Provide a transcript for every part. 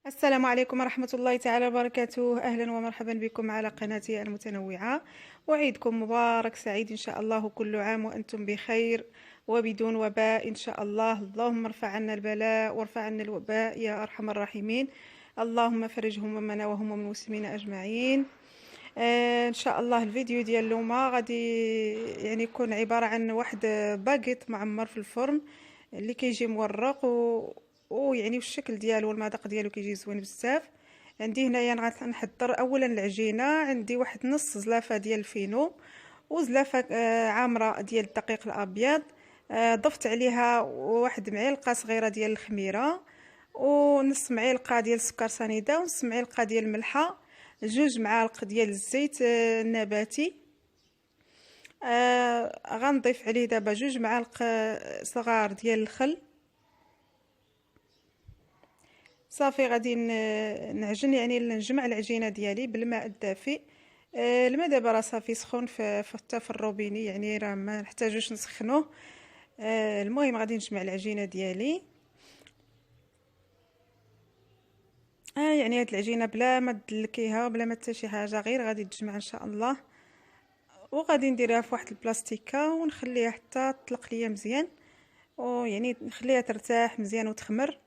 السلام عليكم ورحمة الله تعالى وبركاته. أهلا ومرحبا بكم على قناتي المتنوعة. أعيدكم مبارك سعيد إن شاء الله، كل عام وأنتم بخير وبدون وباء إن شاء الله. اللهم ارفع عنا البلاء وارفع عنا الوباء يا أرحم الراحمين. اللهم فرج همومنا وهموم المسلمين أجمعين. إن شاء الله الفيديو ديال اليوم غادي يكون عبارة عن واحد باقيت معمر في الفرن اللي كيجي مورق ويعني الشكل ديالو والمذاق ديالو كيجي زوين بزاف. عندي هنايا غنحضر اولا العجينه. عندي واحد نص زلافه ديال الفينو وزلافه عامره ديال الدقيق الابيض. ضفت عليها واحد معلقه صغيره ديال الخميره ونص معلقه ديال السكر سنيده ونص معلقه ديال الملحه، جوج معالق ديال الزيت النباتي. غنضيف عليه دابا جوج معالق صغار ديال الخل. صافي غادي نعجن، يعني نجمع العجينه ديالي بالماء الدافئ. الماء دابا راه صافي سخون حتى في الروبيني، يعني راه ما نحتاجوش نسخنوه. المهم غادي نجمع العجينه ديالي. يعني هاد العجينه بلا ما تدلكيها بلا ما حتى شي حاجه، غير غادي تجمع ان شاء الله. وغادي نديرها في واحد البلاستيكه ونخليها حتى تطلق ليا مزيان، ويعني نخليها ترتاح مزيان وتخمر.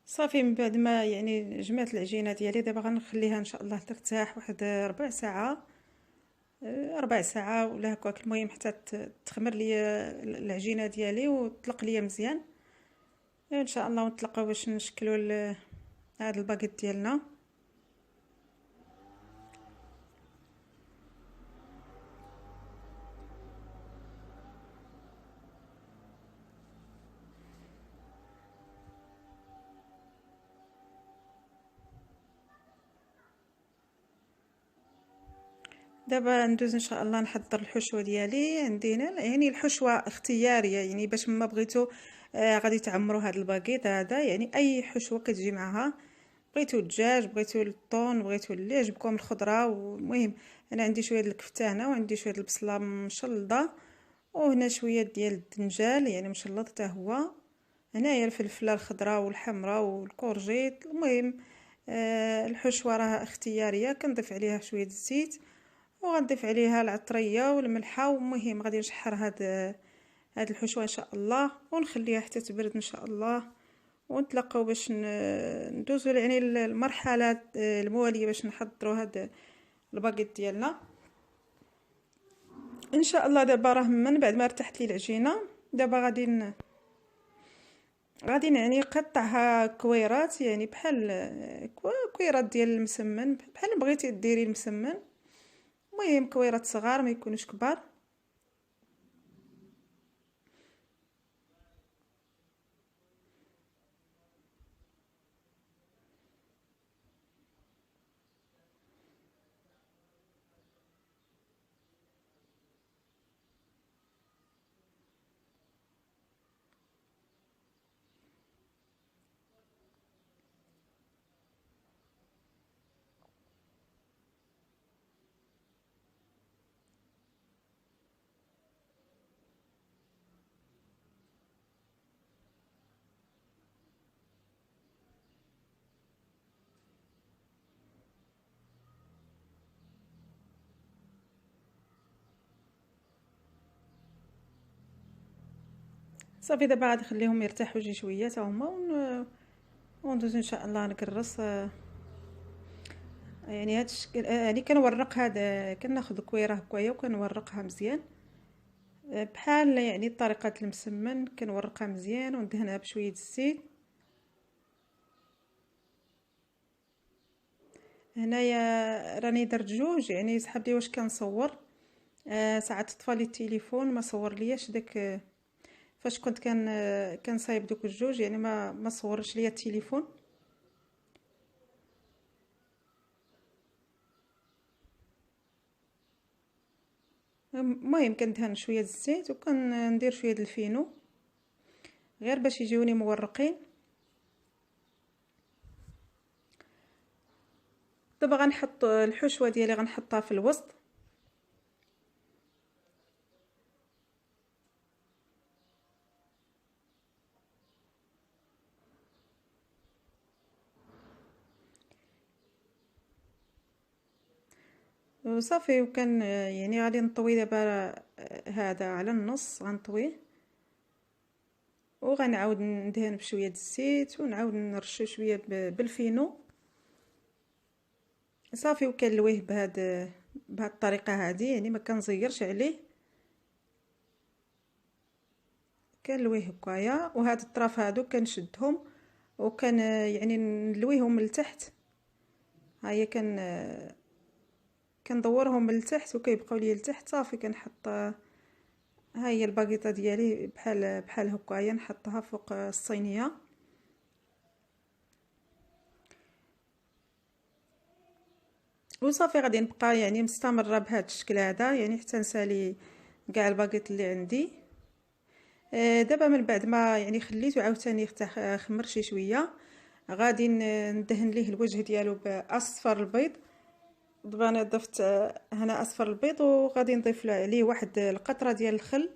صافي من بعد ما يعني جمعت العجينه ديالي، دابا غنخليها ان شاء الله ترتاح واحد ربع ساعه. ربع ساعه ولا هكاك، المهم حتى تخمر لي العجينه ديالي وتطلق لي مزيان ان شاء الله. ونطلقوا باش نشكلوا هذا الباكيت ديالنا. دابا ندوز ان شاء الله نحضر الحشوه ديالي. عندي هنا يعني الحشوه اختياريه، يعني باش ما بغيتو غادي تعمروا هذا الباكيت هذا، يعني اي حشوه كتجي معها. بغيتو الدجاج، بغيتو الطون، بغيتو اللي يعجبكم الخضره. والمهم انا عندي شويه ديال الكفته هنا، وعندي شويه ديال البصله مشلضه، وهنا شويه ديال الدنجال يعني مشلض حتى هو. هنايا الفلفله الخضراء والحمراء والكورجيت. المهم الحشوه راه اختياريه، كنضيف عليها شويه الزيت وغنضيف عليها العطريه والملحه. ومهم غادي نشحر هاد الحشوه ان شاء الله ونخليها حتى تبرد ان شاء الله. ونتلاقاو باش ندوزو يعني المرحله المواليه باش نحضروا هاد الباكيت ديالنا ان شاء الله. دابا راه من بعد ما ارتاحت لي العجينه، دابا غادي يعني نقطعها كويرات، يعني بحال كويرات ديال المسمن، بحال بغيتي ديري المسمن. المهم كويرات صغار ما يكونوش كبار. صافي دابا غادي نخليهم يرتاحوا شي شويه حتى هما وندوز ان شاء الله نكرس. يعني هاد الشكل، يعني كنورق هذا، كناخذ كويره هكايا وكنورقها مزيان، بحال يعني طريقه المسمن، كنورقها مزيان وندهنها بشويه الزيت. هنايا راني درت جوج، يعني صحابي واش كنصور، ساعات طفى لي التليفون ما صور لياش داك، فاش كنت كنصايب دوك الجوج، يعني ما صورش ليا التليفون. المهم كندهن شويه الزيت وكندير شويه الفينو غير باش يجيوني مورقين. دابا غنحط الحشوه ديالي، غنحطها في الوسط. وصافي وكان يعني غادي نطوي دابا هذا على النص، غنطويه وغنعاود ندهن بشويه الزيت ونعاود نرشو شويه بالفينو. صافي وكنلويه بهاد الطريقه هذه، يعني ما كنزيرش عليه، كنلويه هكايا. وهاد الطراف هادو كنشدهم وكان يعني نلويهم من التحت، ها هي كندورهم من التحت وكيبقاو لي التحت. صافي كنحط ها هي الباكيطه ديالي بحال هكايا، نحطها فوق الصينيه. وصافي غادي نبقى يعني مستمره بهذا الشكل هذا، يعني حتى نسالي كاع الباكيط اللي عندي. دابا من بعد ما يعني خليته عاوتاني خمر شي شويه، غادي ندهن ليه الوجه ديالو باصفر البيض. دابا انا ضفت هنا اصفر البيض، وغادي نضيف له عليه واحد القطره ديال الخل.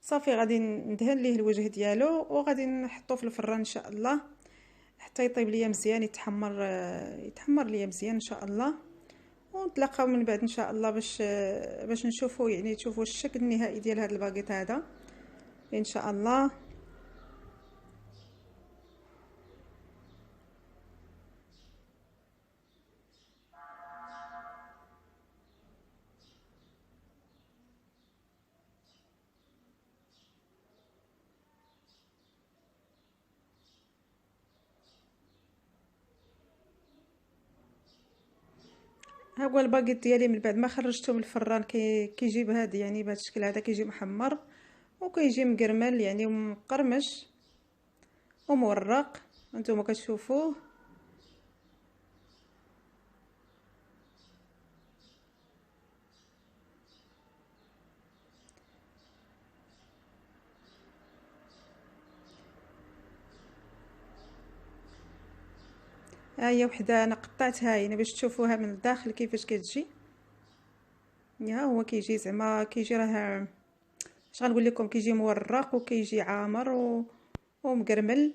صافي غادي ندهن ليه الوجه ديالو وغادي نحطو في الفران ان شاء الله حتى يطيب ليا مزيان، يتحمر ليا مزيان ان شاء الله. ونتلاقاو من بعد ان شاء الله باش نشوفوا، يعني تشوفوا الشكل النهائي ديال هذا الباكيط هذا ان شاء الله. ها هو الباكيط ديالي من بعد ما خرجته من الفران، كيجي بهذا، يعني بهذا الشكل هذا، كيجي محمر وكيجي مقرمل يعني ومقرمش ومورق، انتم كتشوفوه. ها هي وحده انا قطعتها يعني باش تشوفوها من الداخل كيفاش كتجي. ها هو كيجي زعما كيجي، راه اش غنقول لكم، كيجي مورق وكيجي عامر ومقرمل.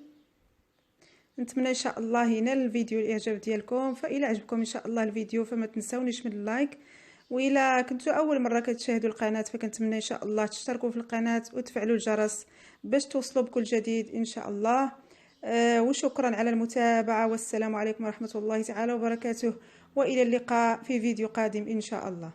نتمنى ان شاء الله ينال الفيديو الاعجاب ديالكم. فإلى عجبكم ان شاء الله الفيديو فما تنسونيش من اللايك، وإلا كنتوا اول مره كتشاهدوا القناه فكنتمنى ان شاء الله تشتركوا في القناه وتفعلوا الجرس باش توصلوا بكل جديد ان شاء الله. وشكرا على المتابعه، والسلام عليكم ورحمه الله تعالى وبركاته، والى اللقاء في فيديو قادم ان شاء الله.